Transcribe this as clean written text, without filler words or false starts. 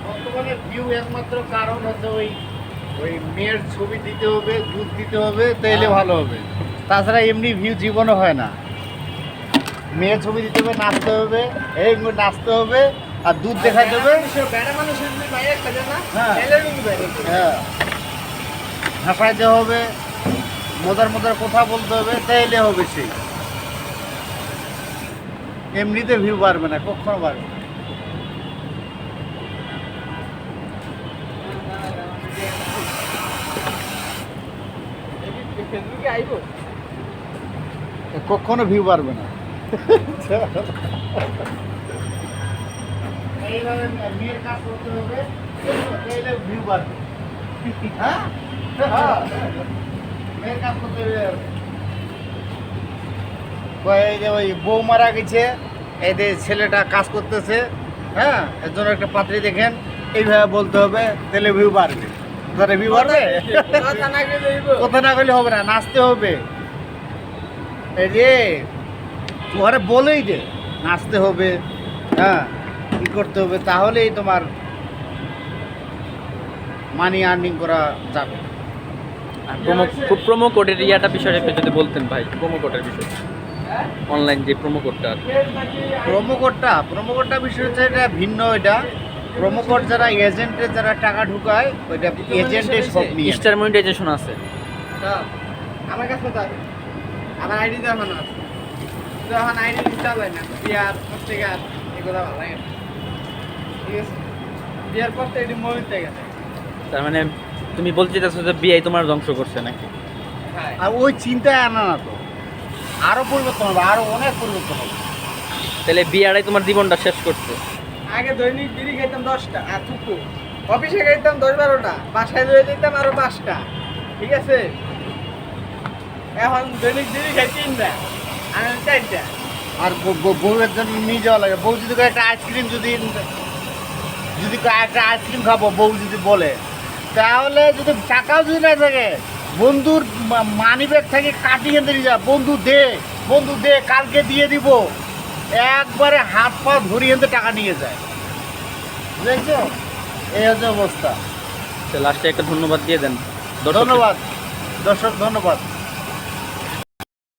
বর্তমানে ভিউ একমাত্র কারণ হচ্ছে ওই মেয়ের ছবি দিতে হবে, দুধ দিতে হবে, তাইলে ভালো হবে। তাছাড়া এমনি ভিউ জীবনও হয় না। মেয়ের ছবি দিতে হবে, নাচতে হবে, এই নাচতে হবে, আর দুধ দেখাতে হবে। হ্যাঁ, হাসাইতে হবে, মজার মজার কথা বলতে হবে, তাইলে হবে সেই। এমনিতে ভিউ বাড়বে না, কখনো বাড়বে না। কখনো ভিউ বাড়বে না। এইভাবে মেয়ের কাজ করতে হবে, তাইলে ভিউ বাড়বে। হ্যাঁ, মেয়ের কাজ করতে হবে। এই যে ওই বউ মারা গেছে, এই যে ছেলেটা কাজ করতেছে, হ্যাঁ, এর জন্য একটা পাত্রী দেখেন, এইভাবে বলতে হবে, তাহলে ভিউ বাড়বে। তাহলে ভিউ বাড়বে, কথা না গেলে হবে না, নাচতে হবে। এই যে ঘরে বলেই দে, নাচতে হবে, হ্যাঁ, কি করতে হবে, তাহলেই তোমার মানি আর্নিং করা যাবে। প্রোমো কোডের ইয়াটা বিষয়ে একটু যদি বলতেন ভাই, প্রোমো কোডের বিষয়ে, অনলাইন যে প্রোমো কোডটা। প্রোমো কোডটা বিষয় হচ্ছে এটা ভিন্ন। এটা প্রোমো কোড যারা এজেন্টের যারা টাকা ঢুকায়, ওইটা এজেন্টের সব নিয়ে স্টার মনিটাইজেশন আছে। আমার কাছে তো আছে, আমার আইডি দেওয়া না, যখন আইডি চালাই না বিয়ার থেকে আর এগুলো ভালো লাগে না। ঠিক আছে, বিয়ার পর তো এটি মমিত হয়ে গেছে। তার মানে তুমি বলতে চাচ্ছো যে বিআই তোমার ধ্বংস করছে নাকি? হ্যাঁ, আর ওই চিন্তায় আনা না তো, আরো পরিবর্তন হবে, আরো অনেক পরিবর্তন হবে। তাহলে বিআরআই তোমার জীবনটা শেষ করছে। আগে দৈনিক বিড়ি খাইতাম 10টা আর টুকু, অফিসে খাইতাম 10-12টা, বাসায় লয়ে যেতাম আরো 5টা। ঠিক আছে, এখন দৈনিক বিড়ি খাই 3টা আর 4টা। আর বউয়ের জন্য নিয়ে যাওয়া লাগে। বউ যদি কয় একটা আইসক্রিম, যদি কয় একটা আইসক্রিম খাবো, বউ যদি বলে, তাহলে যদি টাকাও যদি না থাকে, বন্ধুর মানি ব্যাগ থেকে কাটিয়ে দিয়ে যা, বন্ধু দে কালকে দিয়ে দিব, একবারে হাত পা ধরিয়ে টাকা নিয়ে যায়। বুঝেছো, এই হচ্ছে অবস্থা। লাস্টে একটা ধন্যবাদ দিয়ে দেন। ধন্যবাদ দর্শক, ধন্যবাদ।